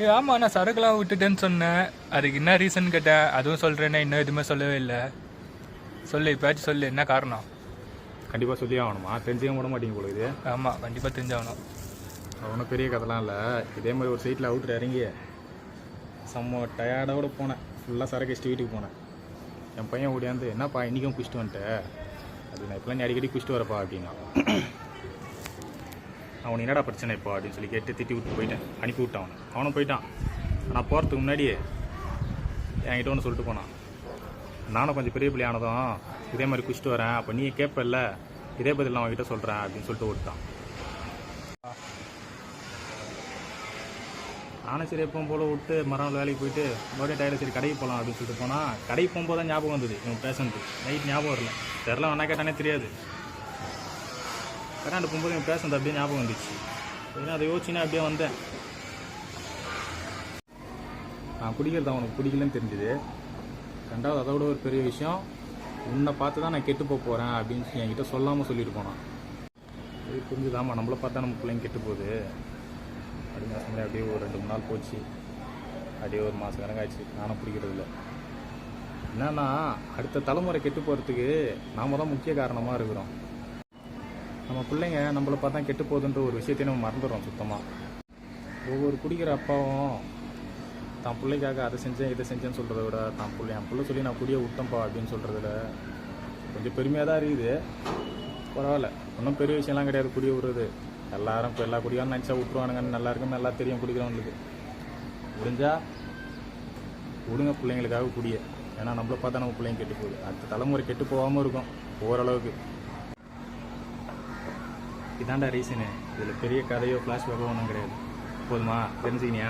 ஆமாம், நான் சரக்குலாம் விட்டுட்டேன்னு சொன்னேன். அதுக்கு என்ன ரீசன் கேட்டேன். அதுவும் சொல்கிறேன்னா இன்னும் எதுவுமே சொல்லவே இல்லை. சொல்லு, இப்போயாச்சும் சொல்லு, என்ன காரணம்? கண்டிப்பாக சொல்லி ஆகணுமா? தெரிஞ்சுக்க விட மாட்டீங்க போல இது. ஆமாம், கண்டிப்பாக தெரிஞ்சாகணும். ஒன்றும் பெரிய கதைலாம் இல்லை. இதே மாதிரி ஒரு சைட்டில் அவுட்ரு இறங்கி செம்ம டயர்டோடு போனேன். ஃபுல்லாக சரக்கு வச்சுட்டு வீட்டுக்கு போனேன். என் பையன் ஓடியாந்து, என்னப்பா இன்றைக்கும் குடிச்சிட்டு வந்துட்டேன் அப்படி. நான் இப்போலாம் நீ அடிக்கடி குடிச்சிட்டு வரப்பா அப்படின்னா. அவன் என்னடா பிரச்சனை இப்போ அப்படின்னு சொல்லி கேட்டு திட்டி விட்டு போயிட்டேன். அனுப்பி விட்டான். அவனும் போயிட்டான். ஆனால் போகிறதுக்கு முன்னாடியே என்கிட்ட ஒன்று சொல்லிட்டு போனான். நானும் கொஞ்சம் பெரிய பிள்ளை ஆனதும் இதே மாதிரி குடிச்சிட்டு வரேன், அப்போ நீ கேட்பல, இதே பதில் நான் அவன்கிட்ட சொல்கிறேன் அப்படின்னு சொல்லிட்டு விட்டான். நானும் சரி எப்பவும் போல் விட்டு மறுநாள் வேலைக்கு போயிட்டு மறுபடியும் டயர்டு சரி கடைக்கு போகலாம் அப்படின்னு சொல்லிட்டு போனால், கடைக்கு போகும்போது தான் ஞாபகம் வந்தது இவன் பேசுனது. நைட் ஞாபகம் வரல, தெரில வேணா கேட்டானே தெரியாது. கரெக்டாக போகும்போது இவன் பேசுனது அப்படியே ஞாபகம் வந்துச்சு. ஏன்னா அதை யோசிச்சுன்னா அப்படியே வந்தேன். நான் குடிக்கிறது அவனுக்கு பிடிக்கலன்னு தெரிஞ்சுது. ரெண்டாவது அதோட ஒரு பெரிய விஷயம், உன்னை பார்த்து தான் நான் கெட்டு போகிறேன் அப்படின்னு என்கிட்ட சொல்லாமல் சொல்லிட்டு போனான். அது புரிஞ்சுதாம்மா, நம்மளை பார்த்தா நம்ம பிள்ளைங்க கெட்டு போகுது அப்படின்னு சொன்னேன். அப்படியே ஒரு 2-3 நாள் போச்சு. அப்படியே ஒரு மாதம் கணக்காச்சு. நானும் பிடிக்கிறது இல்லை. என்னன்னா அடுத்த தலைமுறை கெட்டு போகிறதுக்கு நாம் தான் முக்கிய காரணமாக இருக்கிறோம். நம்ம பிள்ளைங்க நம்மளை பார்த்தா கெட்டு போகுதுன்ற ஒரு விஷயத்தையும் நம்ம மறந்துடுறோம் சுத்தமாக. ஒவ்வொரு குடிக்கிற அப்பாவும் தான் பிள்ளைக்காக அதை செஞ்சேன் இதை செஞ்சேன்னு சொல்கிறத விட, என் பிள்ளை சொல்லி நான் குடியை விட்டேன்ப்பா அப்படின்னு சொல்கிறதுல கொஞ்சம் பெருமையாக தான் இருக்குது. பரவாயில்ல, ஒன்றும் பெரிய விஷயம்லாம் கிடையாது குடியை விடுறது. எல்லாரும் இப்போ எல்லா குடியான்னு நினச்சா விட்டுருவானுங்கன்னு நல்லா இருக்குன்னு நல்லா தெரியும் குடிக்கிறவங்களுக்கு. முடிஞ்சால் விடுங்க பிள்ளைங்களுக்காக குடியை. ஏன்னா நம்மளை பார்த்தா நம்ம பிள்ளைங்க கெட்டு போகுது. அடுத்த தலைமுறை கெட்டு போகாமல் இருக்கும் ஓரளவுக்கு. இதாண்டா ரீசனு. இதில் பெரிய கதையோ ஃப்ளாஷ்பேக்கோ ஒன்றும் கிடையாது. போதுமா? தெரிஞ்சுக்கினியா?